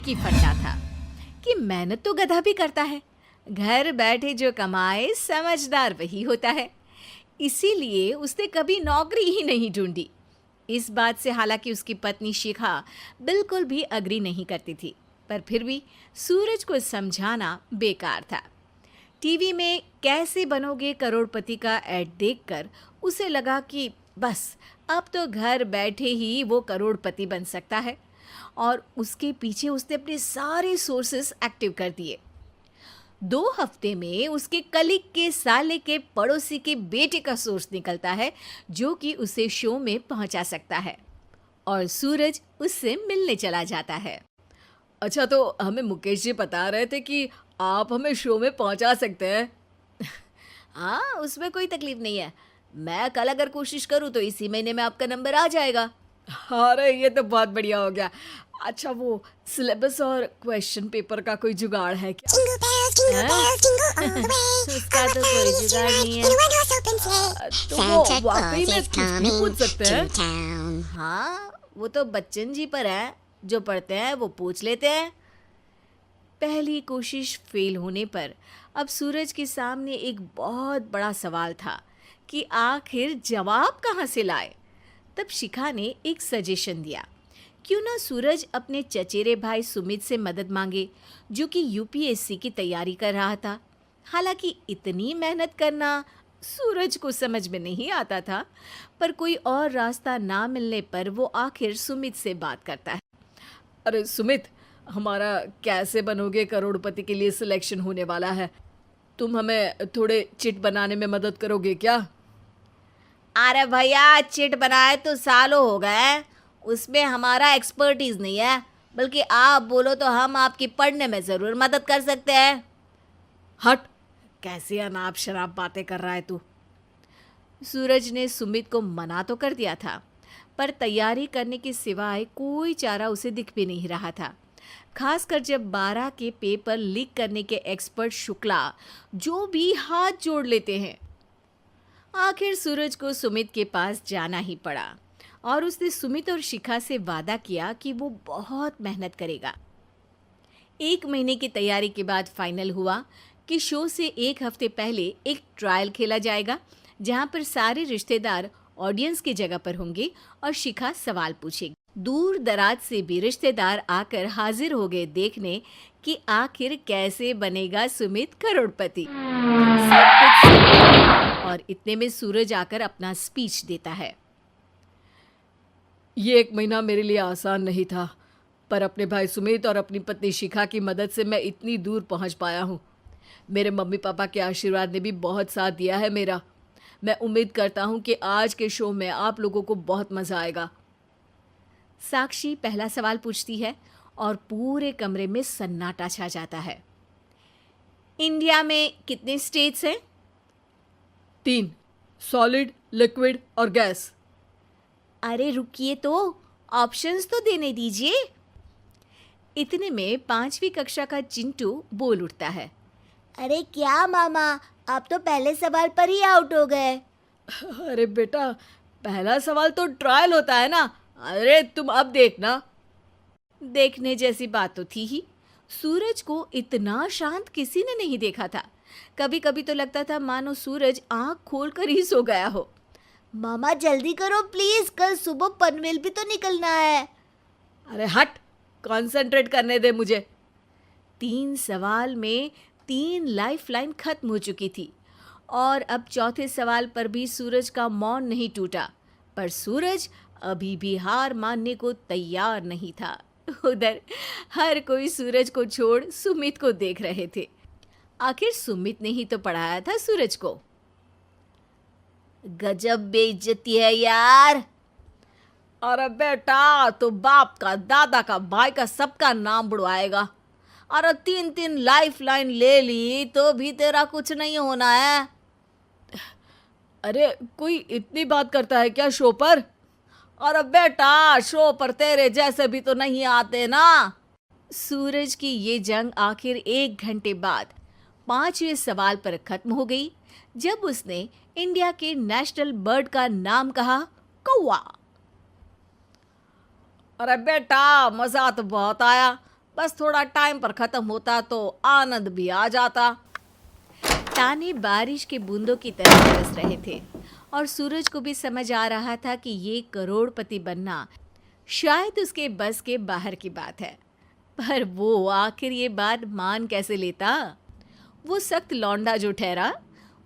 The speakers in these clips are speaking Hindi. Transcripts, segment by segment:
की फंडा था कि मेहनत तो गधा भी करता है, घर बैठे जो कमाए समझदार वही होता है। इसीलिए उसने कभी नौकरी ही नहीं ढूंढी। इस बात से हालांकि उसकी पत्नी शिखा बिल्कुल भी अग्री नहीं करती थी, पर फिर भी सूरज को समझाना बेकार था। टीवी में कैसे बनोगे करोड़पति का ऐड देखकर उसे लगा कि बस अब तो घर बैठे ही वो करोड़पति बन सकता है, और उसके पीछे उसने अपने सारे सोर्सेस एक्टिव कर दिए। 2 हफ्ते में उसके कलीग के साले के पड़ोसी के बेटे का सोर्स निकलता है जो कि उसे शो में पहुंचा सकता है, और सूरज उससे मिलने चला जाता है। अच्छा, तो हमें मुकेश जी बता रहे थे कि आप हमें शो में पहुंचा सकते हैं। हाँ, उसमें कोई तकलीफ नहीं है। मैं कल अगर कोशिश करूँ तो इसी महीने में आपका नंबर आ जाएगा। अरे ये तो बहुत बढ़िया हो गया। अच्छा, वो सिलेबस और क्वेश्चन पेपर का कोई जुगाड़ है क्या? Jingle bells, jingle हाँ? bells, jingle all the way. उसका Oh, तो what fun कोई it is to जुगाड़ नहीं ride है। in a one-horse open sleigh. तो वो Santa वाकई Claus में is कुछ भी coming पूछ सकते to हैं। town. हाँ, वो तो बच्चन जी पर है, जो पढ़ते हैं वो पूछ लेते हैं। पहली कोशिश फेल होने पर अब सूरज के सामने एक बहुत बड़ा सवाल था कि आखिर जवाब कहाँ से लाए। तब शिखा ने एक सजेशन दिया, क्यों ना सूरज अपने चचेरे भाई सुमित से मदद मांगे, जो कि यूपीएससी की तैयारी कर रहा था। हालांकि इतनी मेहनत करना सूरज को समझ में नहीं आता था, पर कोई और रास्ता ना मिलने पर वो आखिर सुमित से बात करता है। अरे सुमित, हमारा कैसे बनोगे करोड़पति के लिए सिलेक्शन होने वाला है। तुम हमें थोड़े चिट बनाने में मदद करोगे क्या? अरे भैया, चिट बनाए तो सालों हो गए, उसमें हमारा एक्सपर्टीज नहीं है। बल्कि आप बोलो तो हम आपकी पढ़ने में ज़रूर मदद कर सकते हैं। हट, कैसी अनाप शराब बातें कर रहा है तू। सूरज ने सुमित को मना तो कर दिया था, पर तैयारी करने के सिवाय कोई चारा उसे दिख भी नहीं रहा था। खासकर जब 12 के पेपर लीक करने के एक्सपर्ट शुक्ला जो भी हाथ जोड़ लेते हैं। आखिर सूरज को सुमित के पास जाना ही पड़ा, और उसने सुमित और शिखा से वादा किया कि वो बहुत मेहनत करेगा। 1 महीने की तैयारी के बाद फाइनल हुआ कि शो से 1 हफ्ते पहले एक ट्रायल खेला जाएगा, जहां पर सारे रिश्तेदार ऑडियंस की जगह पर होंगे और शिखा सवाल पूछेगी। दूर दराज से भी रिश्तेदार आकर हाजिर हो गए देखने कि आखिर कैसे बनेगा सुमित करोड़पति। सब कुछ सेट था, और इतने में सूरज आकर अपना स्पीच देता है। ये 1 महीना मेरे लिए आसान नहीं था, पर अपने भाई सुमित और अपनी पत्नी शिखा की मदद से मैं इतनी दूर पहुंच पाया हूँ। मेरे मम्मी पापा के आशीर्वाद ने भी बहुत साथ दिया है मेरा। मैं उम्मीद करता हूँ कि आज के शो में आप लोगों को बहुत मज़ा आएगा। साक्षी पहला सवाल पूछती है और पूरे कमरे में सन्नाटा छा जाता है। इंडिया में कितने स्टेट्स हैं? 3, सॉलिड, लिक्विड और गैस। अरे रुकिए, तो ऑप्शंस तो देने दीजिए। इतने में 5वीं कक्षा का चिंटू बोल उठता है। अरे क्या मामा, आप तो पहले सवाल पर ही आउट हो गए. अरे बेटा, पहला सवाल तो ट्रायल होता है ना। अरे तुम अब देखना। देखने जैसी बात तो थी ही। सूरज को इतना शांत किसी ने नहीं देखा था। कभी कभी तो लगता था मानो सूरज आंख खोलकर ही सो गया हो। मामा जल्दी करो प्लीज, कल सुबह पनवेल भी तो निकलना है. अरे हट, कंसंट्रेट करने दे मुझे। 3 सवाल में 3 लाइफलाइन खत्म हो चुकी थी, और अब चौथे सवाल पर भी सूरज का मौन नहीं टूटा। पर सूरज अभी भी हार मानने को तैयार नहीं था। उधर हर कोई सूरज को छोड़ सुमित को देख रहे थे। आखिर सुमित ने ही तो पढ़ाया था सूरज को। गजब बेइज्जती है यार. अरे बेटा, तो बाप का, दादा का, भाई का, सबका नाम बुड़वाएगा। अरे 3 लाइफलाइन ले ली तो भी तेरा कुछ नहीं होना है। अरे कोई इतनी बात करता है क्या शो पर? अरे बेटा, शो पर तेरे जैसे भी तो नहीं आते ना। सूरज की ये जंग आखिर 1 घंटे बाद 5वें सवाल पर खत्म हो गई, जब उसने इंडिया के नेशनल बर्ड का नाम कहा, कौवा। अरे बेटा, मजा तो बहुत आया, बस थोड़ा टाइम पर खत्म होता तो आनंद भी आ जाता। ताने बारिश के बूंदों की तरह बरस रहे थे और सूरज को भी समझ आ रहा था कि ये करोड़पति बनना शायद उसके बस के बाहर की बात है। पर वो आखिर ये बात मान कैसे लेता? वो सख्त लौंडा जो ठहरा,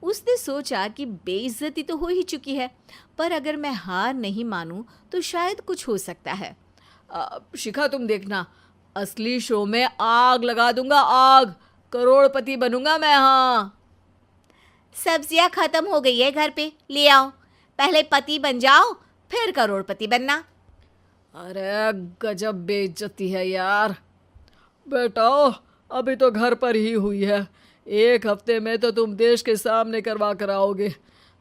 उसने सोचा कि बेइज्जती तो हो ही चुकी है, पर अगर मैं हार नहीं मानूं तो शायद कुछ हो सकता है। शिखा तुम देखना, असली शो में आग लगा दूंगा, आग। करोड़पति बनूंगा मैं, हाँ। सब्जियां खत्म हो गई है घर पे, ले आओ। पहले पति बन जाओ, फिर करोड़पति बनना। अरे गजब बेइज्जती है यार। बेटा अभी तो घर पर ही हुई है, 1 हफ्ते में तो तुम देश के सामने करवा कर आओगे।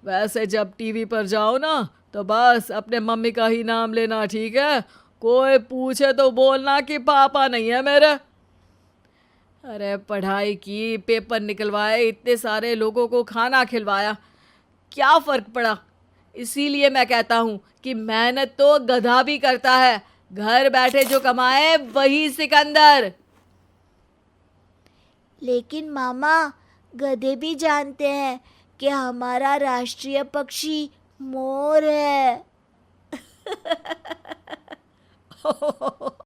वैसे जब टीवी पर जाओ ना तो बस अपने मम्मी का ही नाम लेना, ठीक है? कोई पूछे तो बोलना कि पापा नहीं है मेरे। अरे पढ़ाई की, पेपर निकलवाए, इतने सारे लोगों को खाना खिलवाया, क्या फ़र्क पड़ा? इसीलिए मैं कहता हूँ कि मेहनत तो गधा भी करता है, घर बैठे जो कमाए वही सिकंदर। लेकिन मामा, गधे भी जानते हैं कि हमारा राष्ट्रीय पक्षी मोर है।